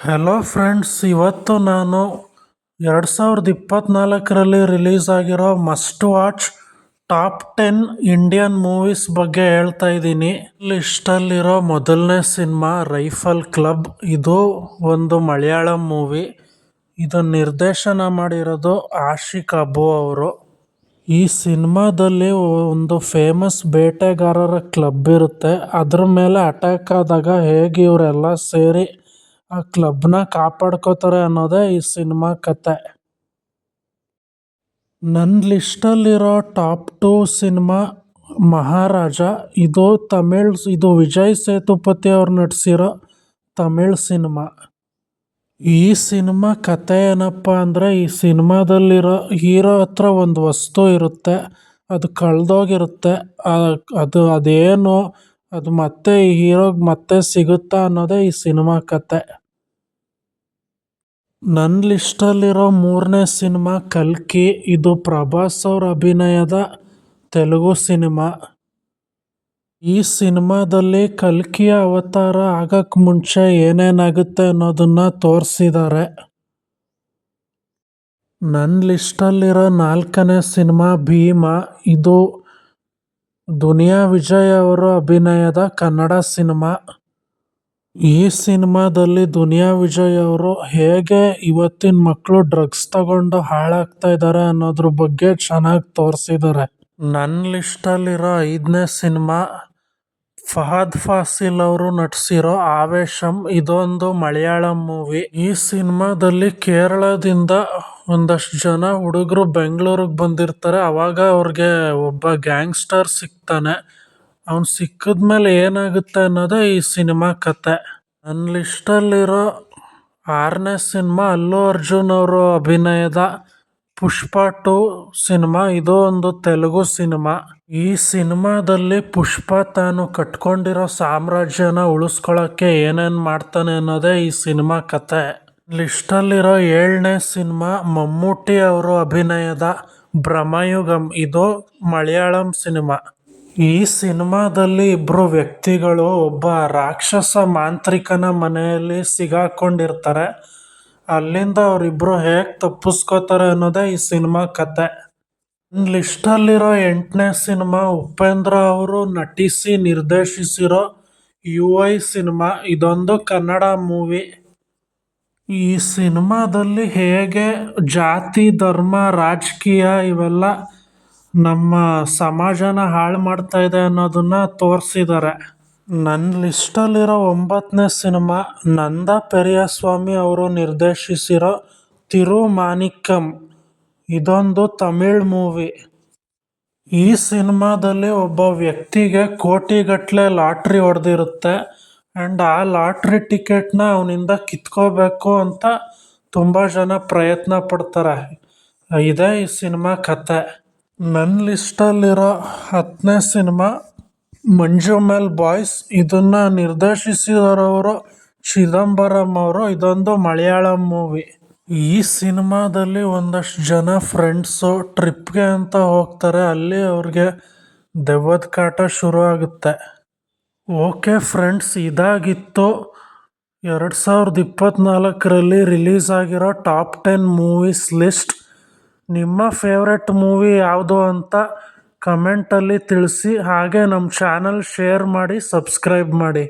Hello friends, ಇವತ್ತು ನಾನು 2024ರಲ್ಲಿ release ಆಗಿರೋ must watch top 10 Indian movies ಬಗ್ಗೆ ಹೇಳ್ತಾ ಇದ್ದೀನಿ. ಲಿಸ್ಟಲ್ಲಿರೋ ಮೊದಲನೇ ಸಿನಿಮಾ ರೈಫಲ್ ಕ್ಲಬ್. ಇದು ಒಂದು ಮಲಯಾಳಂ ಮೂವಿ. ಇದನ್ನು ನಿರ್ದೇಶನ ಮಾಡಿರೋದು ಆಶಿಕ್ ಅಬು ಅವರು. ಈ ಸಿನಿಮಾದಲ್ಲಿ ಒಂದು ಫೇಮಸ್ ಬೇಟೆಗಾರರ ಕ್ಲಬ್ ಇರುತ್ತೆ. ಅದ್ರ ಮೇಲೆ ಅಟ್ಯಾಕ್ ಆದಾಗ ಹೇಗೆ ಇವರೆಲ್ಲ ಸೇರಿ ಆ ಕ್ಲಬ್ನ ಕಾಪಾಡ್ಕೋತಾರೆ ಅನ್ನೋದೇ ಈ ಸಿನಿಮಾ ಕತೆ. ನನ್ನ ಲಿಸ್ಟಲ್ಲಿರೋ ಟಾಪ್ 2 ಸಿನಿಮಾ ಮಹಾರಾಜ. ಇದು ವಿಜಯ್ ಸೇತುಪತಿ ಅವ್ರು ನಟಿಸಿರೋ ತಮಿಳ್ ಸಿನಿಮಾ. ಈ ಸಿನಿಮಾ ಕತೆ ಏನಪ್ಪ ಅಂದರೆ, ಈ ಸಿನಿಮಾದಲ್ಲಿರೋ ಹೀರೋ ಹತ್ರ ಒಂದು ವಸ್ತು ಇರುತ್ತೆ, ಅದು ಕಳೆದೋಗಿರುತ್ತೆ. ಅದೇನು ಅದು ಮತ್ತೆ ಈ ಹೀರೋಗೆ ಮತ್ತೆ ಸಿಗುತ್ತಾ ಅನ್ನೋದೇ ಈ ಸಿನಿಮಾ ಕತೆ. ನನ್ನ ಲಿಸ್ಟಲ್ಲಿರೋ ಮೂರನೇ ಸಿನಿಮಾ ಕಲ್ಕಿ. ಇದು ಪ್ರಭಾಸ್ ಅವ್ರ ಅಭಿನಯದ ತೆಲುಗು ಸಿನಿಮಾ. ಈ ಸಿನಿಮಾದಲ್ಲಿ ಕಲ್ಕಿಯ ಅವತಾರ ಆಗಕ್ಕೆ ಮುಂಚೆ ಏನೇನಾಗುತ್ತೆ ಅನ್ನೋದನ್ನ ತೋರಿಸಿದ್ದಾರೆ. ನನ್ನ ಲಿಸ್ಟಲ್ಲಿರೋ ನಾಲ್ಕನೇ ಸಿನಿಮಾ ಭೀಮ. ಇದು ದುನಿಯಾ ವಿಜಯ್ ಅವರ ಅಭಿನಯದ ಕನ್ನಡ ಸಿನಿಮಾ. ಈ ಸಿನಿಮಾದಲ್ಲಿ ದುನಿಯಾ ವಿಜಯ್ ಅವರು ಹೇಗೆ ಇವತ್ತಿನ ಮಕ್ಕಳು ಡ್ರಗ್ಸ್ ತಗೊಂಡು ಹಾಳಾಗ್ತಾ ಇದ್ದಾರೆ ಅನ್ನೋದ್ರ ಬಗ್ಗೆ ಚೆನ್ನಾಗಿ ತೋರಿಸಿದ್ದಾರೆ. ನನ್ನ ಲಿಸ್ಟಲ್ಲಿರೋ ಐದನೇ ಸಿನಿಮಾ ಫಹದ್ ಫಾಸಿಲ್ ಅವರು ನಟಿಸಿರೋ ಆವೇಶಂ. ಇದೊಂದು ಮಲಯಾಳಂ ಮೂವಿ. ಈ ಸಿನಿಮಾದಲ್ಲಿ ಕೇರಳದಿಂದ ಒಂದಷ್ಟು ಜನ ಹುಡುಗರು ಬೆಂಗಳೂರಿಗೆ ಬಂದಿರ್ತಾರೆ. ಅವಾಗ ಅವ್ರಿಗೆ ಒಬ್ಬ ಗ್ಯಾಂಗ್ಸ್ಟರ್ ಸಿಗ್ತಾನೆ. ಅವನು ಸಿಕ್ಕಿದ್ಮೇಲೆ ಏನಾಗುತ್ತೆ ಅನ್ನೋದೇ ಈ ಸಿನಿಮಾ ಕತೆ. ನನ್ನ ಲಿಸ್ಟಲ್ಲಿರೋ ಆರನೇ ಸಿನಿಮಾ ಅಲ್ಲು ಅರ್ಜುನ್ ಅವರು ಅಭಿನಯದ ಪುಷ್ಪ 2 ಸಿನಿಮಾ. ಇದು ಒಂದು ತೆಲುಗು ಸಿನಿಮಾ. ಈ ಸಿನಿಮಾದಲ್ಲಿ ಪುಷ್ಪ ತಾನು ಕಟ್ಕೊಂಡಿರೋ ಸಾಮ್ರಾಜ್ಯನ ಉಳಿಸ್ಕೊಳ್ಳೋಕ್ಕೆ ಏನೇನು ಮಾಡ್ತಾನೆ ಅನ್ನೋದೇ ಈ ಸಿನಿಮಾ ಕತೆ. ಲಿಸ್ಟಲ್ಲಿರೋ ಏಳನೇ ಸಿನಿಮಾ ಮಮ್ಮೂಟಿ ಅವರು ಅಭಿನಯದ ಬ್ರಹ್ಮಯುಗಂ. ಇದು ಮಲಯಾಳಂ ಸಿನಿಮಾ. ಈ ಸಿನಿಮಾದಲ್ಲಿ ಇಬ್ಬರು ವ್ಯಕ್ತಿಗಳು ಒಬ್ಬ ರಾಕ್ಷಸ ಮಾಂತ್ರಿಕನ ಮನೆಯಲ್ಲಿ ಸಿಗಾಕೊಂಡಿರ್ತಾರೆ. ಅಲ್ಲಿಂದ ಅವರಿಬ್ಬರು ಹೇಗೆ ತಪ್ಪಿಸ್ಕೋತಾರೆ ಅನ್ನೋದೇ ಈ ಸಿನಿಮಾ ಕತೆ. ಲಿಸ್ಟಲ್ಲಿರೋ ಎಂಟನೇ ಸಿನಿಮಾ ಉಪೇಂದ್ರ ಅವರು ನಟಿಸಿ ನಿರ್ದೇಶಿಸಿರೋ UI ಸಿನಿಮಾ. ಇದೊಂದು ಕನ್ನಡ ಮೂವಿ. ಈ ಸಿನಿಮಾದಲ್ಲಿ ಹೇಗೆ ಜಾತಿ, ಧರ್ಮ, ರಾಜಕೀಯ ಇವೆಲ್ಲ ನಮ್ಮ ಸಮಾಜನ ಹಾಳು ಮಾಡ್ತಾ ಇದೆ ಅನ್ನೋದನ್ನ ತೋರಿಸಿದ್ದಾರೆ. ನನ್ನ ಲಿಸ್ಟಲ್ಲಿರೋ ಒಂಬತ್ತನೇ ಸಿನಿಮಾ ನಂದ ಪೆರಿಯಸ್ವಾಮಿ ಅವರು ನಿರ್ದೇಶಿಸಿರೋ ತಿರುಮಾನಿಕ್ಕಂ. ಇದೊಂದು ತಮಿಳ್ ಮೂವಿ. ಈ ಸಿನಿಮಾದಲ್ಲಿ ಒಬ್ಬ ವ್ಯಕ್ತಿಗೆ ಕೋಟಿಗಟ್ಟಲೆ ಲಾಟ್ರಿ ಹೊಡೆದಿರುತ್ತೆ. ಆ್ಯಂಡ್ ಆ ಲಾಟ್ರಿ ಟಿಕೆಟ್ನ ಅವನಿಂದ ಕಿತ್ಕೋಬೇಕು ಅಂತ ತುಂಬ ಜನ ಪ್ರಯತ್ನ ಪಡ್ತಾರೆ. ಇದೇ ಈ ಸಿನಿಮಾ ಕತೆ. ನನ್ನ ಲಿಸ್ಟಲ್ಲಿರೋ 10ನೇ ಸಿನಿಮಾ ಮಂಜುಮೆಲ್ ಬಾಯ್ಸ್. ಇದನ್ನು ನಿರ್ದೇಶಿಸಿದವರು ಚಿದಂಬರಂ ಅವರು. ಇದೊಂದು ಮಲಯಾಳಂ ಮೂವಿ. ಈ ಸಿನಿಮಾದಲ್ಲಿ ಒಂದಷ್ಟು ಜನ ಫ್ರೆಂಡ್ಸು ಟ್ರಿಪ್ಗೆ ಅಂತ ಹೋಗ್ತಾರೆ. ಅಲ್ಲಿ ಅವ್ರಿಗೆ ದೆವ್ವದ ಕಾಟ ಶುರು ಆಗುತ್ತೆ. ಓಕೆ ಫ್ರೆಂಡ್ಸ್, ಇದಾಗಿತ್ತು 2024ರಲ್ಲಿ ರಿಲೀಸ್ ಆಗಿರೋ ಟಾಪ್ 10 ಮೂವೀಸ್ ಲಿಸ್ಟ್. ನಿಮ್ಮ ಫೇವ್ರೆಟ್ ಮೂವಿ ಯಾವುದು ಅಂತ ಕಮೆಂಟಲ್ಲಿ ತಿಳಿಸಿ. ಹಾಗೆ ನಮ್ಮ ಚಾನಲ್ ಶೇರ್ ಮಾಡಿ, ಸಬ್ಸ್ಕ್ರೈಬ್ ಮಾಡಿ.